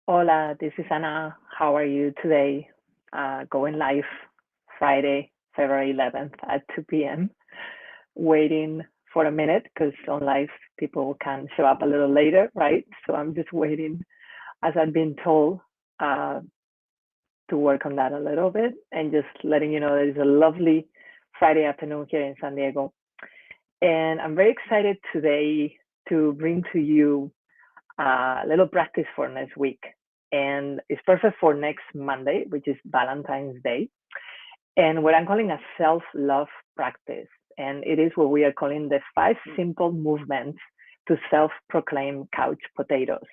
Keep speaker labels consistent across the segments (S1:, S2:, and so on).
S1: Hola, this is Anna. How are you today? Going live Friday, February 11th at 2 p.m. Waiting for a minute because on live people can show up a little later, right? So I'm just waiting, as I've been told, uh, to work on that a little bit and just letting you know that it's a lovely Friday afternoon here in San Diego. And I'm very excited today to bring to you a little practice for next week. And it's perfect for next Monday, which is Valentine's Day, and what I'm calling a self love practice. And it is what we are calling the 5 simple movements to self proclaim couch potatoes.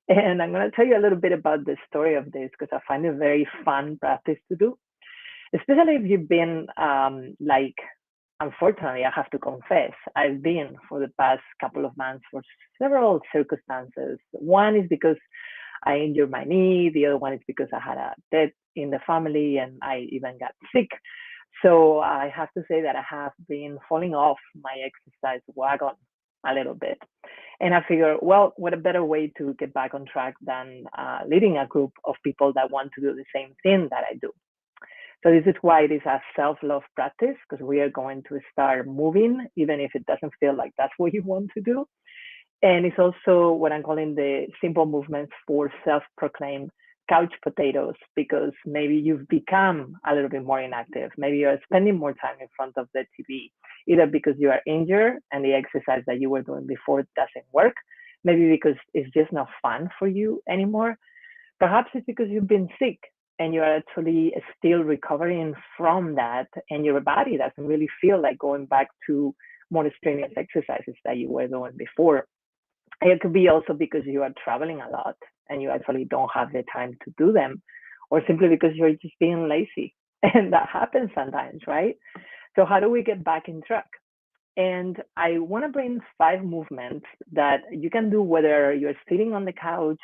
S1: And I'm going to tell you a little bit about the story of this because I find it very fun practice to do, especially if you've been unfortunately, I have to confess, I've been for the past couple of months for several circumstances. One is because I injured my knee. The other one is because I had a death in the family and I even got sick. So I have to say that I have been falling off my exercise wagon a little bit. And I figure, well, what a better way to get back on track than leading a group of people that want to do the same thing that I do. So this is why it is a self-love practice, because we are going to start moving, even if it doesn't feel like that's what you want to do. And it's also what I'm calling the simple movements for self-proclaimed couch potatoes, because maybe you've become a little bit more inactive. Maybe you're spending more time in front of the TV, either because you are injured and the exercise that you were doing before doesn't work, maybe because it's just not fun for you anymore. Perhaps it's because you've been sick and you're actually still recovering from that, and your body doesn't really feel like going back to more strenuous exercises that you were doing before. It could be also because you are traveling a lot and you actually don't have the time to do them, or simply because you're just being lazy. And that happens sometimes, right? So, how do we get back in track? And I want to bring 5 movements that you can do whether you're sitting on the couch.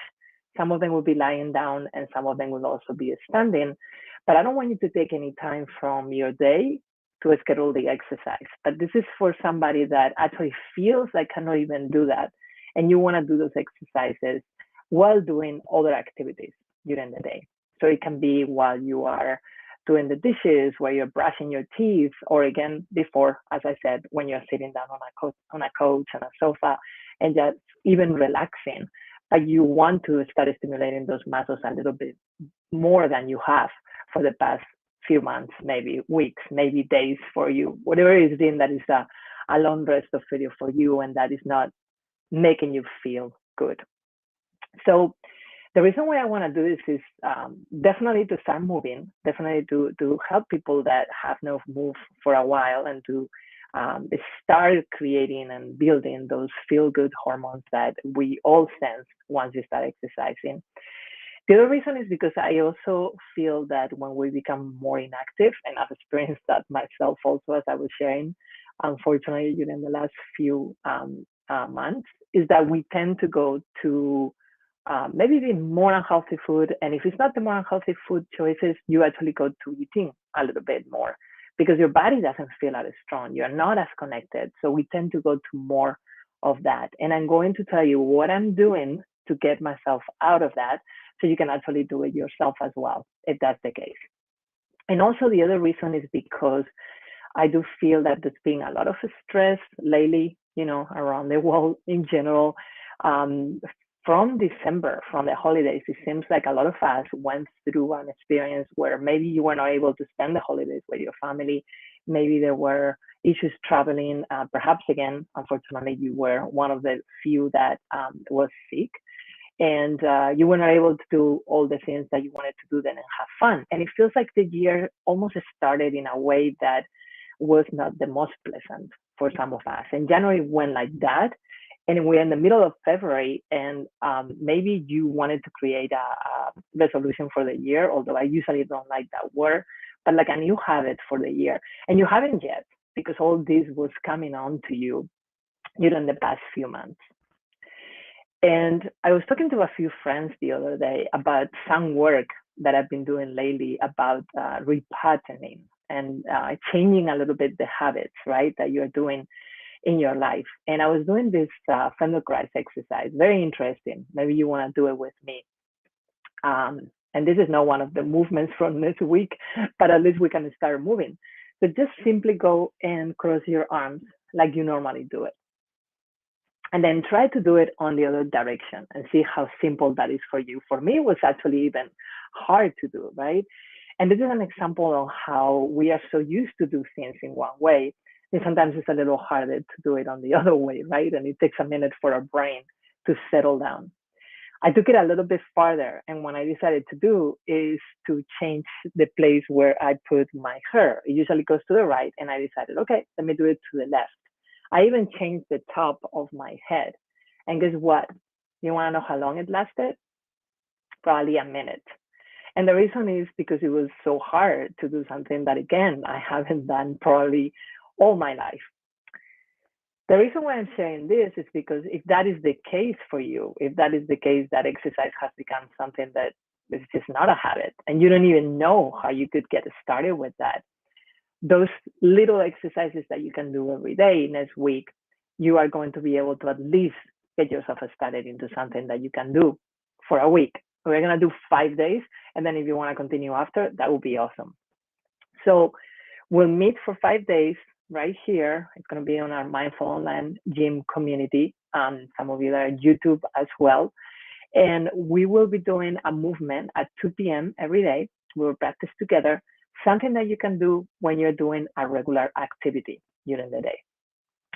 S1: Some of them will be lying down, and some of them will also be standing. But I don't want you to take any time from your day to schedule the exercise. But this is for somebody that actually feels like cannot even do that, and you want to do those exercises while doing other activities during the day. So it can be while you are doing the dishes, while you're brushing your teeth, or again, before, as I said, when you're sitting down on a couch, on a sofa, and just even relaxing. But you want to start stimulating those muscles a little bit more than you have for the past few months, maybe weeks, maybe days for you, whatever it is in that is a long rest of video for you and that is not making you feel good. So the reason why I want to do this is definitely to start moving, definitely to help people that have not moved for a while and to start creating and building those feel good hormones that we all sense once you start exercising. The other reason is because I also feel that when we become more inactive, and I've experienced that myself also as I was sharing, unfortunately, during the last few months, is that we tend to go to maybe the more unhealthy food. And if it's not the more unhealthy food choices, you actually go to eating a little bit more because your body doesn't feel as strong. You're not as connected. So we tend to go to more of that. And I'm going to tell you what I'm doing to get myself out of that so you can actually do it yourself as well, if that's the case. And also the other reason is because I do feel that there's been a lot of stress lately, around the world in general. Um, from December, from the holidays, it seems like a lot of us went through an experience where maybe you were not able to spend the holidays with your family. Maybe there were issues traveling. Perhaps, again, unfortunately, you were one of the few that was sick and you were not able to do all the things that you wanted to do then and have fun. And it feels like the year almost started in a way that was not the most pleasant for some of us. And January went like that. And we're in the middle of February, and maybe you wanted to create a resolution for the year, although I usually don't like that word, but like a new habit for the year. And you haven't yet because all this was coming on to you during the past few months. And I was talking to a few friends the other day about some work that I've been doing lately about repatterning and changing a little bit the habits, right, that you're doing in your life. And I was doing this Feldenkrais exercise, very interesting. Maybe you want to do it with me. And this is not one of the movements from this week, but at least we can start moving. So just simply go and cross your arms like you normally do it. And then try to do it on the other direction and see how simple that is for you. For me, it was actually even hard to do, right? And this is an example of how we are so used to do things in one way. And sometimes it's a little harder to do it on the other way, right? And it takes a minute for our brain to settle down. I took it a little bit farther. And what I decided to do is to change the place where I put my hair. It usually goes to the right. And I decided, okay, let me do it to the left. I even changed the top of my head. And guess what? You want to know how long it lasted? Probably a minute. And the reason is because it was so hard to do something that, again, I haven't done probably all my life. The reason why I'm sharing this is because if that is the case for you, if that is the case that exercise has become something that is just not a habit, and you don't even know how you could get started with that, those little exercises that you can do every day next week, you are going to be able to at least get yourself started into something that you can do for a week. We're going to do 5 days. And then if you want to continue after, that would be awesome. So we'll meet for 5 days right here. It's going to be on our Mindful Online Gym community. Some of you that are on YouTube as well. And we will be doing a movement at 2 p.m. every day. We'll practice together, something that you can do when you're doing a regular activity during the day.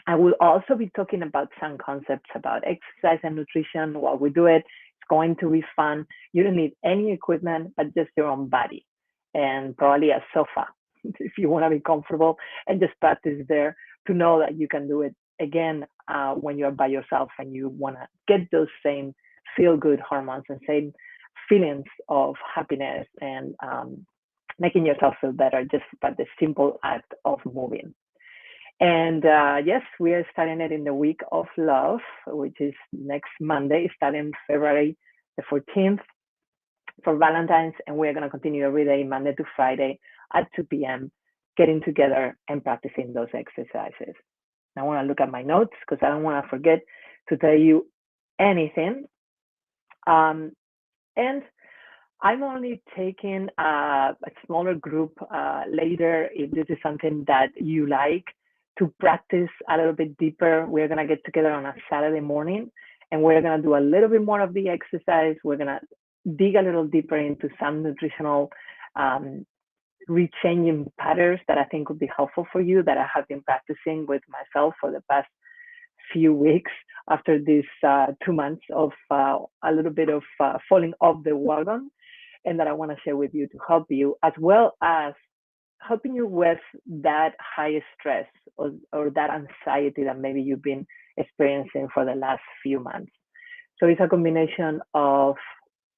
S1: I will also be talking about some concepts about exercise and nutrition while we do it. It's going to be fun. You don't need any equipment, but just your own body and probably a sofa if you want to be comfortable and just practice there to know that you can do it again when you're by yourself and you want to get those same feel-good hormones and same feelings of happiness and making yourself feel better just by the simple act of moving. And yes, we are starting it in the week of love, which is next Monday, starting February the 14th for Valentine's. And we're going to continue every day, Monday to Friday at 2 p.m., getting together and practicing those exercises. I want to look at my notes because I don't want to forget to tell you anything. And I'm only taking a smaller group later if this is something that you like to practice a little bit deeper. We're going to get together on a Saturday morning and we're going to do a little bit more of the exercise. We're going to dig a little deeper into some nutritional rechanging patterns that I think would be helpful for you that I have been practicing with myself for the past few weeks after these 2 months of a little bit of falling off the wagon, and that I want to share with you to help you, as well as helping you with that high stress or that anxiety that maybe you've been experiencing for the last few months. So it's a combination of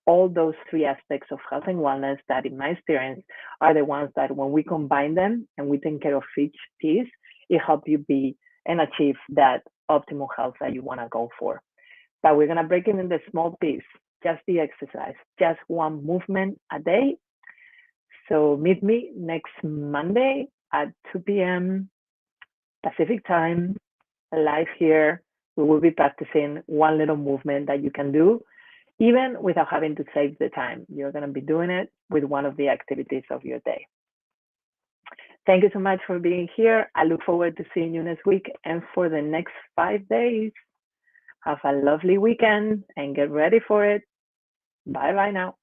S1: all those 3 aspects of health and wellness that, in my experience, are the ones that when we combine them and we take care of each piece, it helps you be and achieve that optimal health that you want to go for. But we're going to break it into small piece, just the exercise, just one movement a day. So meet me next Monday at 2 p.m. Pacific time, live here. We will be practicing one little movement that you can do, even without having to save the time. You're going to be doing it with one of the activities of your day. Thank you so much for being here. I look forward to seeing you next week and for the next 5 days. Have a lovely weekend and get ready for it. Bye bye now.